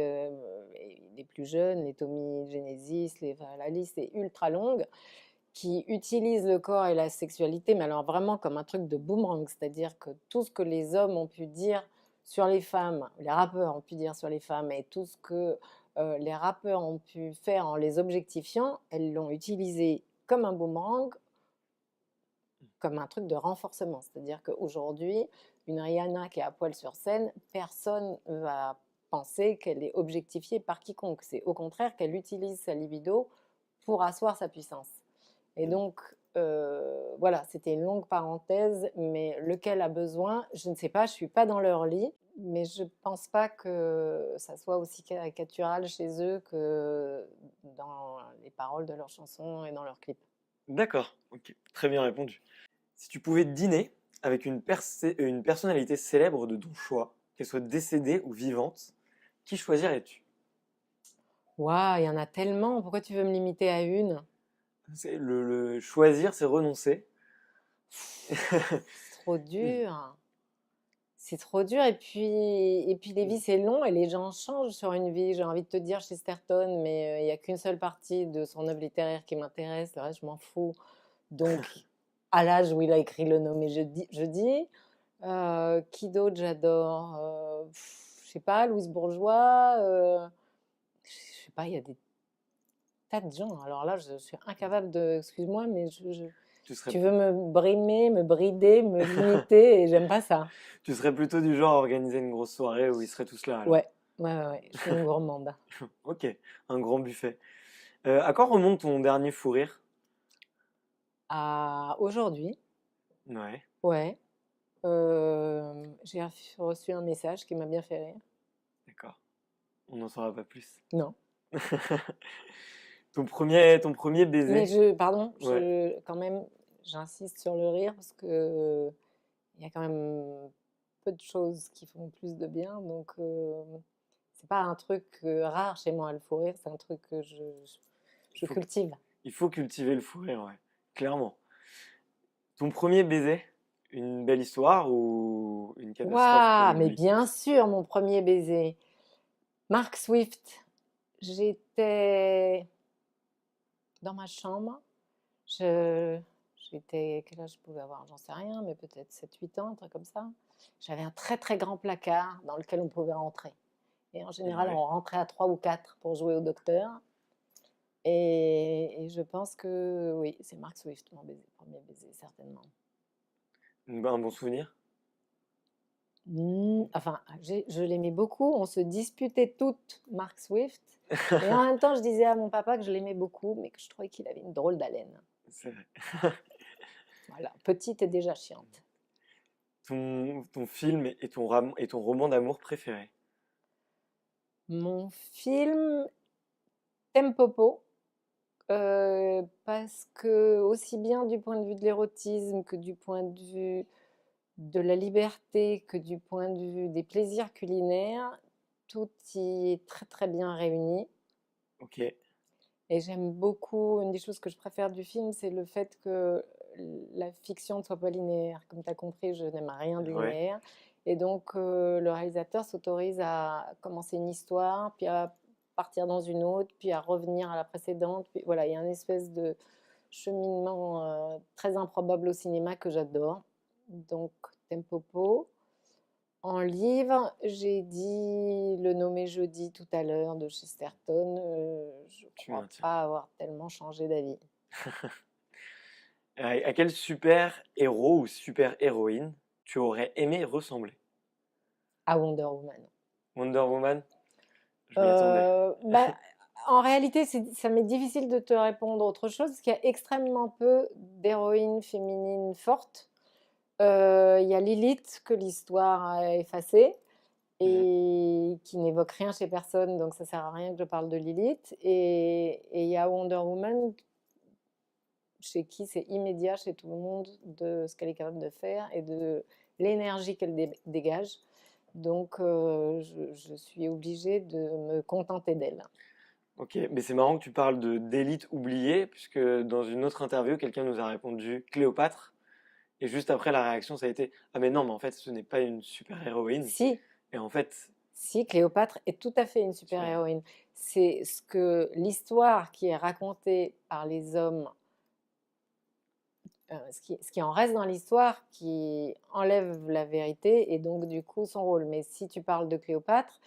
les plus jeunes, les Tommy Genesis, enfin, la liste est ultra longue, qui utilisent le corps et la sexualité, mais alors vraiment comme un truc de boomerang, c'est-à-dire que tout ce que les hommes ont pu dire sur les femmes, les rappeurs ont pu dire sur les femmes, et tout ce que les rappeurs ont pu faire en les objectifiant, elles l'ont utilisé comme un boomerang comme un truc de renforcement. C'est-à-dire qu'aujourd'hui, une Rihanna qui est à poil sur scène, personne va penser qu'elle est objectifiée par quiconque. C'est au contraire qu'elle utilise sa libido pour asseoir sa puissance. Et donc, voilà, c'était une longue parenthèse, mais lequel a besoin, je ne sais pas, je ne suis pas dans leur lit, mais je ne pense pas que ça soit aussi caricatural chez eux que dans les paroles de leurs chansons et dans leurs clips. D'accord, ok, très bien répondu. Si tu pouvais dîner avec une personnalité célèbre de ton choix, qu'elle soit décédée ou vivante, qui choisirais-tu? Waouh, il y en a tellement, pourquoi tu veux me limiter à une? Le choisir, c'est renoncer. C'est trop dur. C'est trop dur. Et puis les vies, c'est long et les gens changent sur une vie. J'ai envie de te dire Chesterton, mais il n'y a qu'une seule partie de son œuvre littéraire qui m'intéresse. Le reste, je m'en fous. Donc, à l'âge où il a écrit Le Nommé Jeudi, qui d'autre j'adore? Je sais pas, Louise Bourgeois. Je sais pas, il y a des tas de gens. Alors là, je suis incapable de. Excuse-moi, mais Tu serais, tu veux me brimer, me brider, me limiter et j'aime pas ça. tu serais plutôt du genre à organiser une grosse soirée où ils seraient tous là alors. Ouais, ouais, ouais, ouais, je suis une gourmande. Ok, un grand buffet. À quand remonte ton dernier fou rire? Aujourd'hui, Ouais, ouais, j'ai reçu un message qui m'a bien fait rire. d'accord. On n'en saura pas plus. Non. Ton premier Mais baiser? pardon, Ouais, quand même, j'insiste sur le rire parce que il y a quand même peu de choses qui font plus de bien. Donc, c'est pas un truc rare chez moi, le fou rire, c'est un truc que il je faut, cultive. il faut cultiver le fou rire, ouais, clairement. Ton premier baiser? Une belle histoire ou une catastrophe qu'on Waouh, mais oublie? bien sûr, mon premier baiser. Mark Swift. J'étais dans ma chambre. Je, quel âge je pouvais avoir? J'en sais rien, mais peut-être 7, 8 ans, un truc comme ça. J'avais un très très grand placard dans lequel on pouvait rentrer. Et en général, Ouais. on rentrait à 3 ou 4 pour jouer au docteur. Et je pense que oui, c'est Mark Swift, mon premier baiser, certainement. Un bon souvenir? Enfin, je l'aimais beaucoup. On se disputait toutes Mark Swift. Mais en même temps, je disais à mon papa que je l'aimais beaucoup, mais que je trouvais qu'il avait une drôle d'haleine. C'est vrai. Voilà, petite et déjà chiante. Ton film et ton roman d'amour préféré? Mon film Tempopo, parce que aussi bien du point de vue de l'érotisme que du point de vue de la liberté, que du point de vue des plaisirs culinaires, tout y est très très bien réuni. Ok. Et j'aime beaucoup, une des choses que je préfère du film, c'est le fait que la fiction ne soit pas linéaire. Comme tu as compris, je n'aime rien de Ouais. linéaire. Et donc, le réalisateur s'autorise à commencer une histoire, puis à partir dans une autre, puis à revenir à la précédente. Puis, voilà, il y a une espèce de cheminement très improbable au cinéma que j'adore. Donc, Tempopo. En livre, j'ai dit Le Nommé Jeudi tout à l'heure de Chesterton. Je Tu crois maintiens. pas avoir tellement changé d'avis. À quel super héros ou super héroïne tu aurais aimé ressembler? À Wonder Woman. Wonder Woman? Je m'y attendais. Bah, en réalité, ça m'est difficile de te répondre autre chose parce qu'il y a extrêmement peu d'héroïnes féminines fortes. Il y a Lilith que l'histoire a effacée Mhm. et qui n'évoque rien chez personne, donc ça sert à rien que je parle de Lilith. Et il y a Wonder Woman chez qui c'est immédiat chez tout le monde de ce qu'elle est capable de faire et de l'énergie qu'elle dégage. Donc, je suis obligée de me contenter d'elle. Ok, mais c'est marrant que tu parles d'élite oubliée, puisque dans une autre interview, quelqu'un nous a répondu Cléopâtre, et juste après la réaction, ça a été ah mais non, mais en fait, ce n'est pas une super héroïne, Si, et en fait, si, Cléopâtre est tout à fait une super. super-héroïne. C'est ce que l'histoire qui est racontée par les hommes, ce qui en reste dans l'histoire, qui enlève la vérité et donc du coup son rôle. Mais si tu parles de Cléopâtre,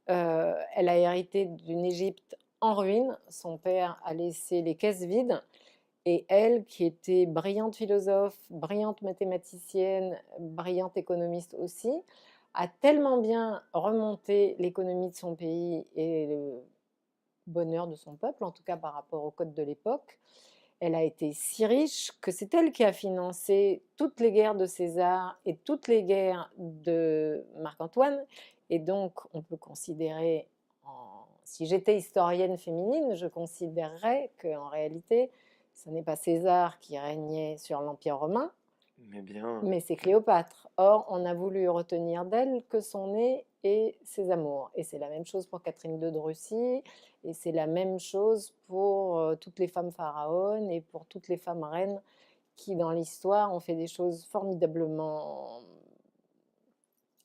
elle a hérité d'une Égypte en ruine. Son père a laissé les caisses vides Et elle, qui était brillante philosophe, brillante mathématicienne, brillante économiste aussi, a tellement bien remonté l'économie de son pays et le bonheur de son peuple, en tout cas par rapport au code de l'époque. Elle a été si riche que c'est elle qui a financé toutes les guerres de César et toutes les guerres de Marc-Antoine. Et donc, on peut considérer, si j'étais historienne féminine, je considérerais qu'en réalité, ce n'est pas César qui régnait sur l'Empire romain, Mais bien. mais c'est Cléopâtre. Or, on a voulu retenir d'elle que son nez et ses amours. Et c'est la même chose pour Catherine II de Russie, et c'est la même chose pour toutes les femmes pharaons et pour toutes les femmes reines qui, dans l'histoire, ont fait des choses formidablement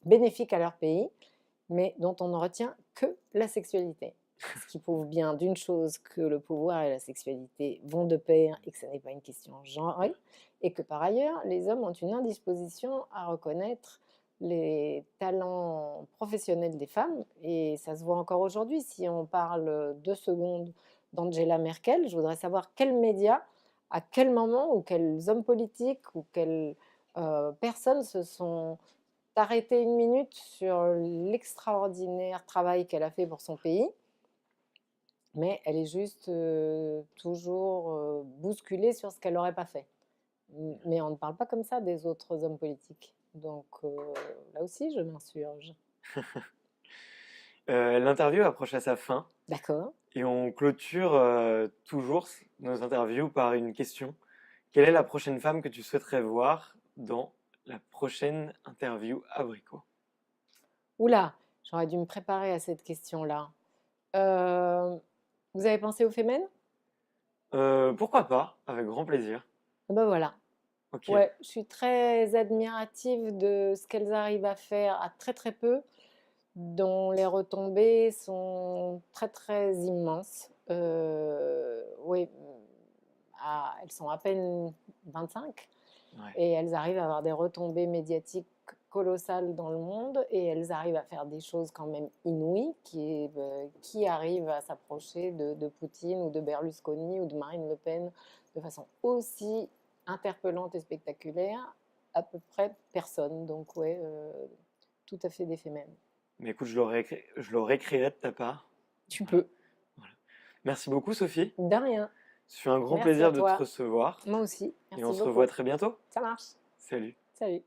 bénéfiques à leur pays, mais dont on ne retient que la sexualité. Ce qui prouve bien d'une chose que le pouvoir et la sexualité vont de pair et que ce n'est pas une question genrée, et que par ailleurs, les hommes ont une indisposition à reconnaître les talents professionnels des femmes, et ça se voit encore aujourd'hui. Si on parle 2 secondes d'Angela Merkel, je voudrais savoir quels médias, à quel moment, ou quels hommes politiques, ou quelles personnes se sont arrêtés 1 minute sur l'extraordinaire travail qu'elle a fait pour son pays. Mais elle est juste toujours bousculée sur ce qu'elle n'aurait pas fait. Mais on ne parle pas comme ça des autres hommes politiques. Donc là aussi, je m'insurge. L'interview approche à sa fin D'accord. et on clôture toujours nos interviews par une question. Quelle est la prochaine femme que tu souhaiterais voir dans la prochaine interview Abricot? Oula, j'aurais dû me préparer à cette question-là. Vous avez pensé aux Femen? Pourquoi pas? Avec grand plaisir. Ben voilà. Ok. Ouais, je suis très admirative de ce qu'elles arrivent à faire à très très peu, dont les retombées sont très très immenses. Oui, elles sont à peine 25 Ouais. et elles arrivent à avoir des retombées médiatiques colossales dans le monde, et elles arrivent à faire des choses quand même inouïes qui arrivent à s'approcher de Poutine ou de Berlusconi ou de Marine Le Pen de façon aussi interpellante et spectaculaire. À peu près personne. Donc ouais, tout à fait d'effet même. Mais écoute, je le réécrirai de ta part. Tu Voilà. peux. Voilà. Merci beaucoup, Sophie. De rien. Ce fut un grand Merci à plaisir de te toi. recevoir Moi aussi. et Merci on se beaucoup. revoit très bientôt. Ça marche. Salut. Salut.